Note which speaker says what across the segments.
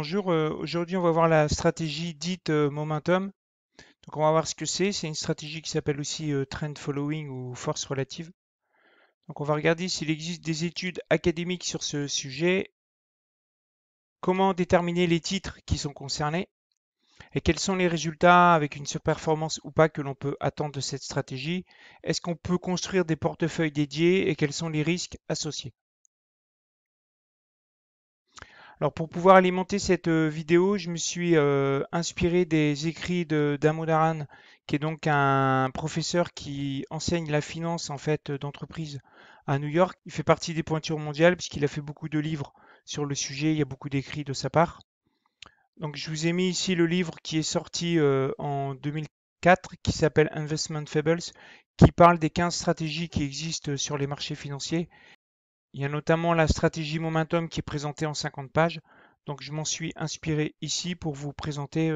Speaker 1: bonjour. Aujourd'hui, on va voir la stratégie dite Momentum. Donc, on va voir ce que c'est. C'est une stratégie qui s'appelle aussi Trend Following ou Force Relative. Donc, on va regarder s'il existe des études académiques sur ce sujet, comment déterminer les titres qui sont concernés et quels sont les résultats avec une surperformance ou pas que l'on peut attendre de cette stratégie. Est-ce qu'on peut construire des portefeuilles dédiés et quels sont les risques associés? Alors pour pouvoir alimenter cette vidéo, je me suis inspiré des écrits de Damodaran, qui est donc un professeur qui enseigne la finance en fait d'entreprise à New York. Il fait partie des pointures mondiales puisqu'il a fait beaucoup de livres sur le sujet. Il y a beaucoup d'écrits de sa part. Donc je vous ai mis ici le livre qui est sorti en 2004, qui s'appelle Investment Fables, qui parle des 15 stratégies qui existent sur les marchés financiers. Il y a notamment la stratégie Momentum qui est présentée en 50 pages. Donc je m'en suis inspiré ici pour vous présenter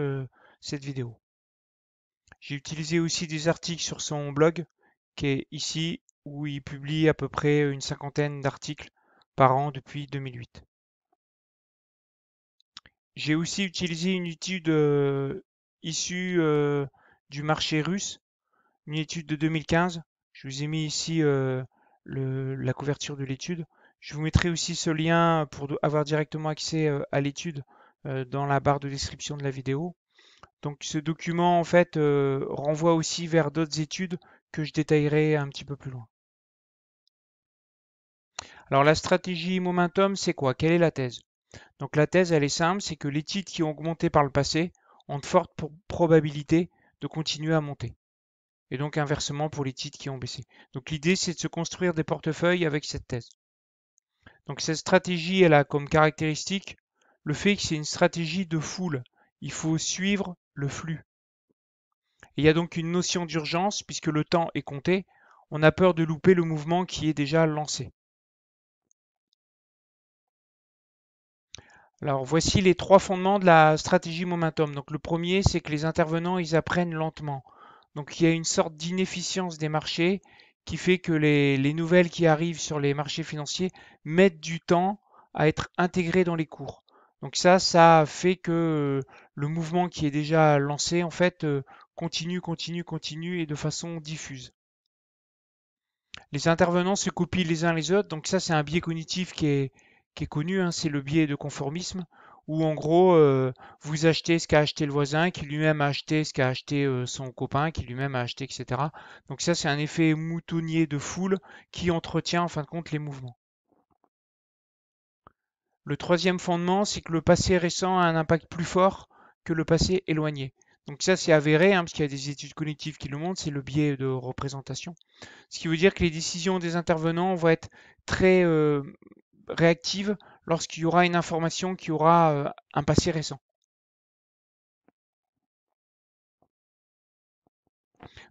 Speaker 1: cette vidéo. J'ai utilisé aussi des articles sur son blog qui est ici où il publie à peu près une cinquantaine d'articles par an depuis 2008. J'ai aussi utilisé une étude issue du marché russe, une étude de 2015. Je vous ai mis ici la couverture de l'étude. Je vous mettrai aussi ce lien pour avoir directement accès à l'étude dans la barre de description de la vidéo. Donc ce document en fait renvoie aussi vers d'autres études que je détaillerai un petit peu plus loin. Alors la stratégie Momentum, c'est quoi? Quelle est la thèse? Donc la thèse, elle est simple, c'est que les titres qui ont augmenté par le passé ont de fortes probabilités de continuer à monter. Et donc inversement pour les titres qui ont baissé. Donc l'idée, c'est de se construire des portefeuilles avec cette thèse. Donc cette stratégie, elle a comme caractéristique le fait que c'est une stratégie de foule. Il faut suivre le flux. Et il y a donc une notion d'urgence puisque le temps est compté. On a peur de louper le mouvement qui est déjà lancé. Alors voici les trois fondements de la stratégie Momentum. Donc le premier, c'est que les intervenants, ils apprennent lentement. Donc il y a une sorte d'inefficience des marchés qui fait que les nouvelles qui arrivent sur les marchés financiers mettent du temps à être intégrées dans les cours. Donc ça fait que le mouvement qui est déjà lancé, en fait, continue et de façon diffuse. Les intervenants se copient les uns les autres, donc ça c'est un biais cognitif qui est connu, hein, c'est le biais de conformisme, où en gros vous achetez ce qu'a acheté le voisin, qui lui-même a acheté ce qu'a acheté son copain, qui lui-même a acheté, etc. Donc ça c'est un effet moutonnier de foule qui entretient en fin de compte les mouvements. Le troisième fondement, c'est que le passé récent a un impact plus fort que le passé éloigné. Donc ça c'est avéré, hein, parce qu'il y a des études cognitives qui le montrent, c'est le biais de représentation. Ce qui veut dire que les décisions des intervenants vont être très réactives lorsqu'il y aura une information qui aura un passé récent.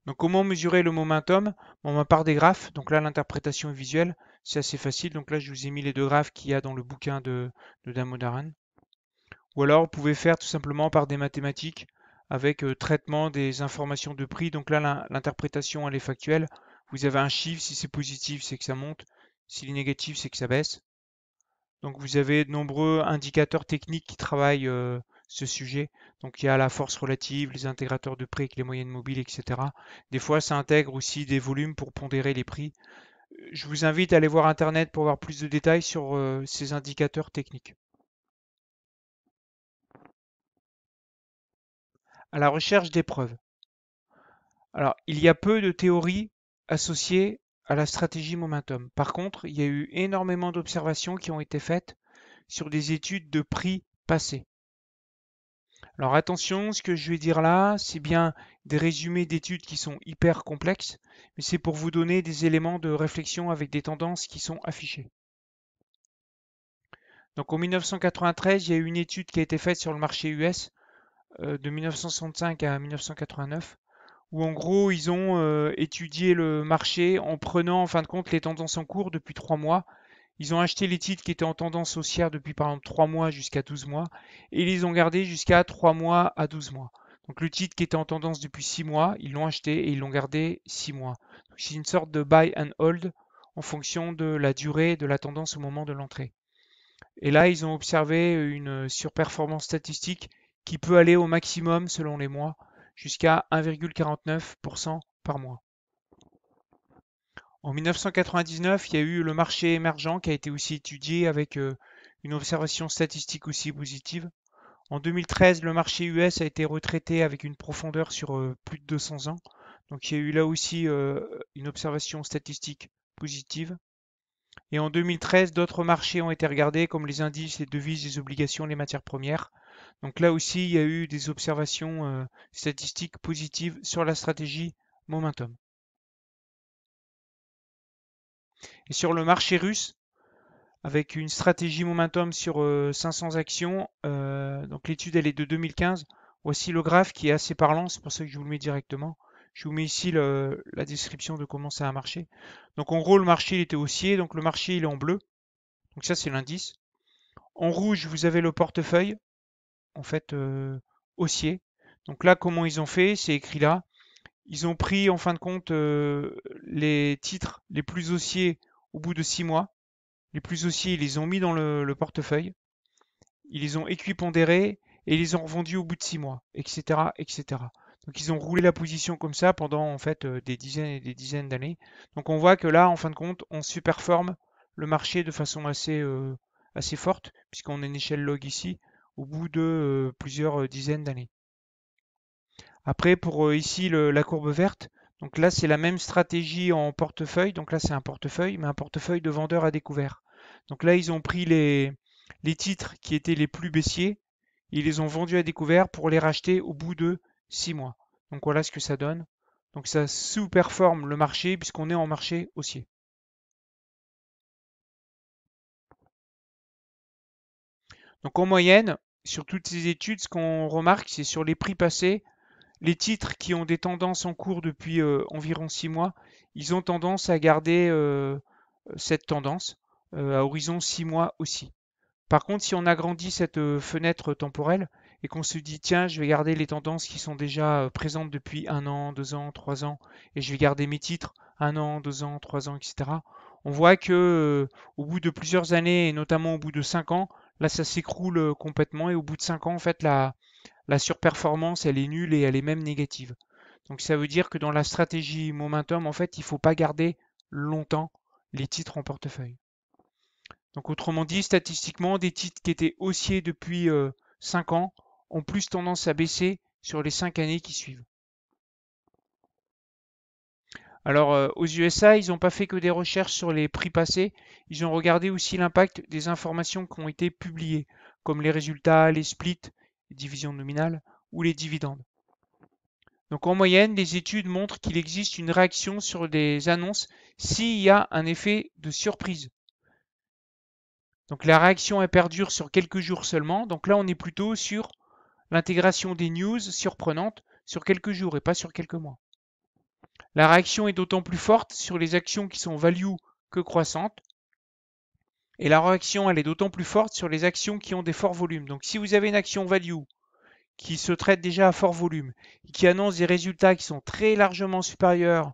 Speaker 1: Donc comment mesurer le momentum? On va part des graphes. Donc là, l'interprétation est visuelle. C'est assez facile. Donc là, je vous ai mis les deux graphes qu'il y a dans le bouquin de Damodaran. Ou alors, vous pouvez faire tout simplement par des mathématiques avec traitement des informations de prix. Donc là, l'interprétation, elle est factuelle. Vous avez un chiffre. Si c'est positif, c'est que ça monte. S'il est négatif, c'est que ça baisse. Donc vous avez de nombreux indicateurs techniques qui travaillent ce sujet. Donc il y a la force relative, les intégrateurs de prix avec les moyennes mobiles, etc. Des fois, ça intègre aussi des volumes pour pondérer les prix. Je vous invite à aller voir Internet pour avoir plus de détails sur ces indicateurs techniques. À la recherche des preuves. Alors, il y a peu de théories associées à la stratégie Momentum. Par contre, il y a eu énormément d'observations qui ont été faites sur des études de prix passés. Alors attention, ce que je vais dire là, c'est bien des résumés d'études qui sont hyper complexes, mais c'est pour vous donner des éléments de réflexion avec des tendances qui sont affichées. Donc en 1993, il y a eu une étude qui a été faite sur le marché US de 1965 à 1989, où en gros ils ont étudié le marché en prenant en fin de compte les tendances en cours depuis 3 mois. Ils ont acheté les titres qui étaient en tendance haussière depuis par exemple 3 mois jusqu'à 12 mois et ils les ont gardés jusqu'à 3 mois à 12 mois. Donc le titre qui était en tendance depuis 6 mois, ils l'ont acheté et ils l'ont gardé 6 mois. C'est une sorte de buy and hold en fonction de la durée de la tendance au moment de l'entrée. Et là, ils ont observé une surperformance statistique qui peut aller au maximum, selon les mois, jusqu'à 1,49% par mois. En 1999, il y a eu le marché émergent qui a été aussi étudié avec une observation statistique aussi positive. En 2013, le marché US a été retraité avec une profondeur sur plus de 200 ans. Donc il y a eu là aussi une observation statistique positive. Et en 2013, d'autres marchés ont été regardés comme les indices, les devises, les obligations, les matières premières. Donc là aussi, il y a eu des observations statistiques positives sur la stratégie momentum. Et sur le marché russe, avec une stratégie momentum sur 500 actions, donc l'étude elle est de 2015. Voici le graphe qui est assez parlant, c'est pour ça que je vous le mets directement. Je vous mets ici la description de comment ça a marché. Donc en gros, le marché il était haussier, donc le marché il est en bleu. Donc ça c'est l'indice. En rouge, vous avez le portefeuille, en fait haussier. Donc là, comment ils ont fait? C'est écrit là. Ils ont pris en fin de compte les titres les plus haussiers au bout de 6 mois. Les plus haussiers, ils les ont mis dans le portefeuille. Ils les ont équipondérés et ils les ont revendus au bout de 6 mois, etc., etc. Donc ils ont roulé la position comme ça pendant en fait des dizaines et des dizaines d'années. Donc on voit que là, en fin de compte, on superforme le marché de façon assez forte, puisqu'on a une échelle log ici, au bout de plusieurs dizaines d'années. Après, pour ici la courbe verte, donc là c'est la même stratégie en portefeuille. Donc là c'est un portefeuille, mais un portefeuille de vendeurs à découvert. Donc là ils ont pris les titres qui étaient les plus baissiers, ils les ont vendus à découvert pour les racheter au bout de 6 mois. Donc voilà ce que ça donne. Donc ça sous-performe le marché puisqu'on est en marché haussier. Donc en moyenne, sur toutes ces études, ce qu'on remarque, c'est sur les prix passés, les titres qui ont des tendances en cours depuis environ 6 mois, ils ont tendance à garder cette tendance à horizon 6 mois aussi. Par contre, si on agrandit cette fenêtre temporelle et qu'on se dit, tiens, je vais garder les tendances qui sont déjà présentes depuis 1 an, 2 ans, 3 ans, et je vais garder mes titres 1 an, 2 ans, 3 ans, etc., on voit que au bout de plusieurs années, et notamment au bout de 5 ans, là, ça s'écroule complètement, et au bout de 5 ans, en fait, la surperformance, elle est nulle et elle est même négative. Donc ça veut dire que dans la stratégie momentum, en fait, il ne faut pas garder longtemps les titres en portefeuille. Donc autrement dit, statistiquement, des titres qui étaient haussiers depuis 5 ans ont plus tendance à baisser sur les 5 années qui suivent. Alors aux USA, ils n'ont pas fait que des recherches sur les prix passés, ils ont regardé aussi l'impact des informations qui ont été publiées, comme les résultats, les splits, les divisions nominales ou les dividendes. Donc en moyenne, les études montrent qu'il existe une réaction sur des annonces s'il y a un effet de surprise. Donc la réaction elle perdure sur quelques jours seulement. Donc là, on est plutôt sur l'intégration des news surprenantes sur quelques jours et pas sur quelques mois. La réaction est d'autant plus forte sur les actions qui sont value que croissantes. Et la réaction, elle est d'autant plus forte sur les actions qui ont des forts volumes. Donc si vous avez une action value qui se traite déjà à fort volume et qui annonce des résultats qui sont très largement supérieurs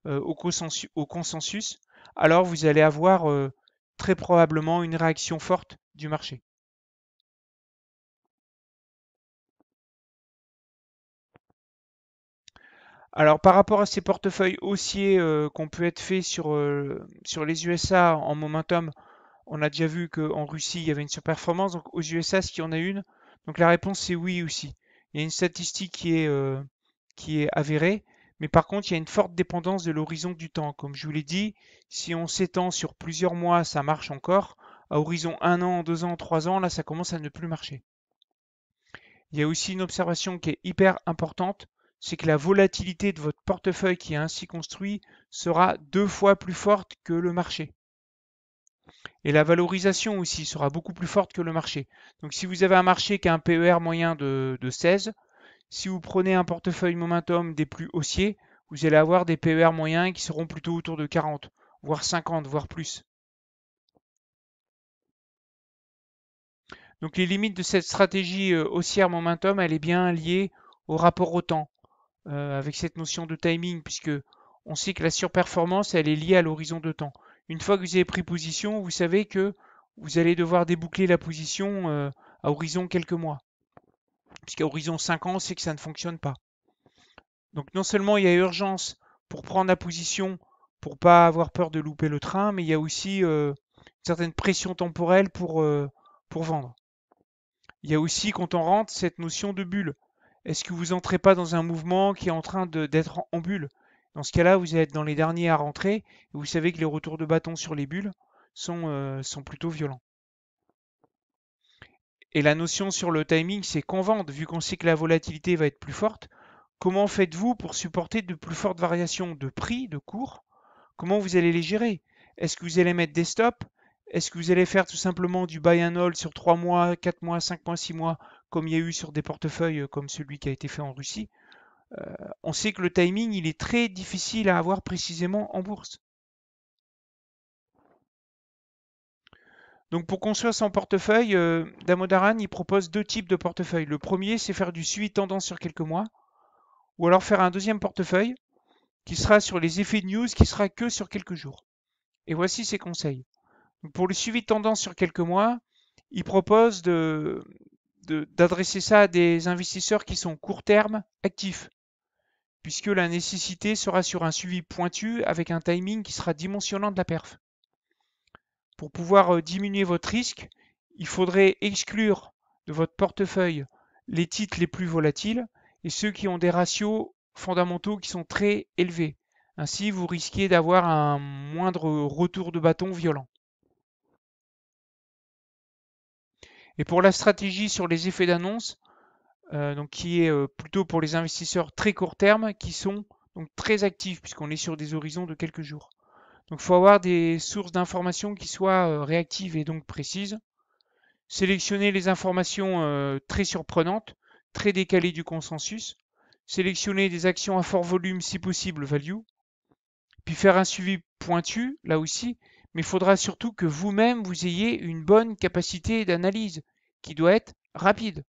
Speaker 1: au consensus, alors vous allez avoir très probablement une réaction forte du marché. Alors par rapport à ces portefeuilles haussiers qu'on peut être fait sur les USA en momentum, on a déjà vu qu'en Russie il y avait une surperformance. Donc aux USA, est-ce qu'il y en a une? Donc la réponse c'est oui aussi. Il y a une statistique qui est avérée, mais par contre il y a une forte dépendance de l'horizon du temps. Comme je vous l'ai dit, si on s'étend sur plusieurs mois, ça marche encore. À horizon 1 an, 2 ans, 3 ans, là ça commence à ne plus marcher. Il y a aussi une observation qui est hyper importante, c'est que la volatilité de votre portefeuille qui est ainsi construit sera 2 fois plus forte que le marché. Et la valorisation aussi sera beaucoup plus forte que le marché. Donc si vous avez un marché qui a un PER moyen de 16, si vous prenez un portefeuille momentum des plus haussiers, vous allez avoir des PER moyens qui seront plutôt autour de 40, voire 50, voire plus. Donc les limites de cette stratégie haussière momentum, elle est bien liée au rapport au temps, avec cette notion de timing, puisque on sait que la surperformance, elle est liée à l'horizon de temps. Une fois que vous avez pris position, vous savez que vous allez devoir déboucler la position à horizon quelques mois. Puisqu'à horizon 5 ans, c'est que ça ne fonctionne pas. Donc non seulement il y a urgence pour prendre la position pour pas avoir peur de louper le train, mais il y a aussi une certaine pression temporelle pour vendre. Il y a aussi, quand on rentre, cette notion de bulle. Est-ce que vous entrez pas dans un mouvement qui est en train d'être en bulle? Dans ce cas-là, vous allez être dans les derniers à rentrer, et vous savez que les retours de bâton sur les bulles sont plutôt violents. Et la notion sur le timing, c'est qu'en vente, vu qu'on sait que la volatilité va être plus forte, comment faites-vous pour supporter de plus fortes variations de prix, de cours? Comment vous allez les gérer? Est-ce que vous allez mettre des stops? Est-ce que vous allez faire tout simplement du buy and hold sur 3 mois, 4 mois, 5 mois, 6 mois, comme il y a eu sur des portefeuilles comme celui qui a été fait en Russie? On sait que le timing, il est très difficile à avoir précisément en bourse. Donc pour construire son portefeuille, Damodaran, il propose deux types de portefeuille. Le premier, c'est faire du suivi de tendance sur quelques mois, ou alors faire un deuxième portefeuille qui sera sur les effets de news, qui sera que sur quelques jours. Et voici ses conseils. Donc pour le suivi de tendance sur quelques mois, il propose d'adresser ça à des investisseurs qui sont court terme actifs, puisque la nécessité sera sur un suivi pointu avec un timing qui sera dimensionnant de la perf. Pour pouvoir diminuer votre risque, il faudrait exclure de votre portefeuille les titres les plus volatiles et ceux qui ont des ratios fondamentaux qui sont très élevés. Ainsi, vous risquez d'avoir un moindre retour de bâton violent. Et pour la stratégie sur les effets d'annonce, donc qui est plutôt pour les investisseurs très court terme, qui sont donc très actifs puisqu'on est sur des horizons de quelques jours. Donc il faut avoir des sources d'informations qui soient réactives et donc précises. Sélectionner les informations très surprenantes, très décalées du consensus. Sélectionner des actions à fort volume, si possible value. Puis faire un suivi pointu, là aussi, mais il faudra surtout que vous-même, vous ayez une bonne capacité d'analyse, qui doit être rapide.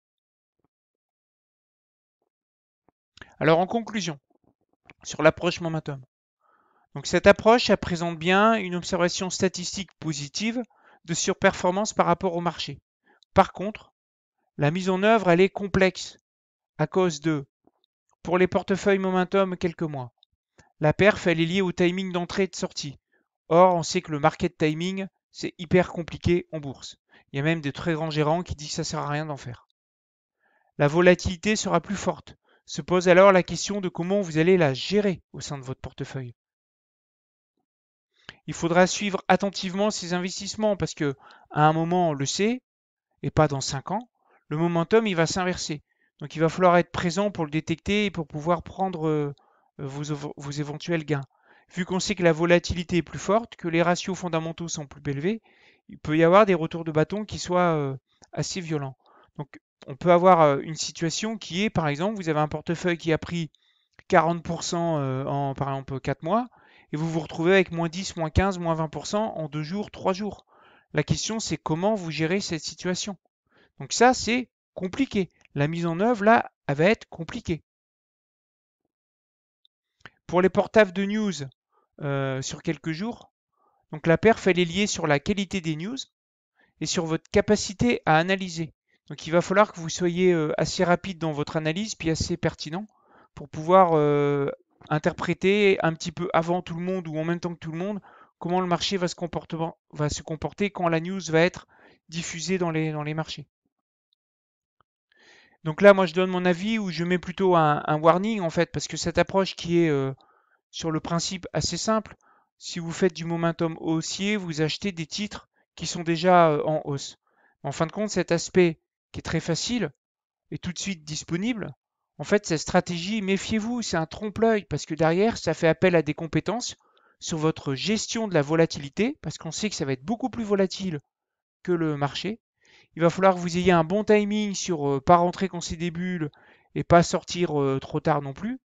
Speaker 1: Alors en conclusion, sur l'approche momentum. Donc cette approche, elle présente bien une observation statistique positive de surperformance par rapport au marché. Par contre, la mise en œuvre, elle est complexe à cause de, pour les portefeuilles momentum, quelques mois. La perf, elle est liée au timing d'entrée et de sortie. Or, on sait que le market timing, c'est hyper compliqué en bourse. Il y a même des très grands gérants qui disent que ça ne sert à rien d'en faire. La volatilité sera plus forte. Se pose alors la question de comment vous allez la gérer au sein de votre portefeuille. Il faudra suivre attentivement ces investissements parce que à un moment, on le sait, et pas dans 5 ans, le momentum, il va s'inverser. Donc il va falloir être présent pour le détecter et pour pouvoir prendre vos éventuels gains. Vu qu'on sait que la volatilité est plus forte, que les ratios fondamentaux sont plus élevés, il peut y avoir des retours de bâton qui soient assez violents. Donc on peut avoir une situation qui est, par exemple, vous avez un portefeuille qui a pris 40% en, par exemple, 4 mois, et vous vous retrouvez avec moins 10, moins 15, moins 20% en 2 jours, 3 jours. La question, c'est comment vous gérez cette situation. Donc ça, c'est compliqué. La mise en œuvre, là, elle va être compliquée. Pour les portables de news sur quelques jours, donc la perf, elle est liée sur la qualité des news et sur votre capacité à analyser. Donc il va falloir que vous soyez assez rapide dans votre analyse, puis assez pertinent pour pouvoir interpréter un petit peu avant tout le monde ou en même temps que tout le monde comment le marché va se comporter quand la news va être diffusée dans les marchés. Donc là, moi, je donne mon avis où je mets plutôt un warning, en fait, parce que cette approche qui est sur le principe assez simple, si vous faites du momentum haussier, vous achetez des titres qui sont déjà en hausse. En fin de compte, cet aspect qui est très facile est tout de suite disponible. En fait, cette stratégie, méfiez-vous, c'est un trompe-l'œil, parce que derrière, ça fait appel à des compétences sur votre gestion de la volatilité, parce qu'on sait que ça va être beaucoup plus volatile que le marché. Il va falloir que vous ayez un bon timing sur pas rentrer quand c'est des bulles et pas sortir trop tard non plus.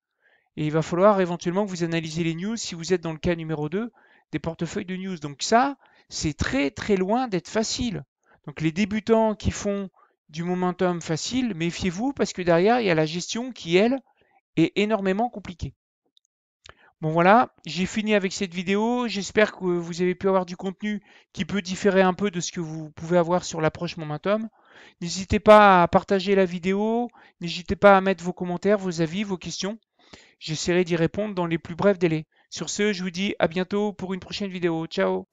Speaker 1: Et il va falloir éventuellement que vous analysez les news si vous êtes dans le cas numéro 2 des portefeuilles de news. Donc ça, c'est très très loin d'être facile. Donc les débutants qui font du momentum facile, méfiez-vous parce que derrière, il y a la gestion qui, elle, est énormément compliquée. Bon voilà, j'ai fini avec cette vidéo. J'espère que vous avez pu avoir du contenu qui peut différer un peu de ce que vous pouvez avoir sur l'approche Momentum. N'hésitez pas à partager la vidéo, n'hésitez pas à mettre vos commentaires, vos avis, vos questions. J'essaierai d'y répondre dans les plus brefs délais. Sur ce, je vous dis à bientôt pour une prochaine vidéo. Ciao!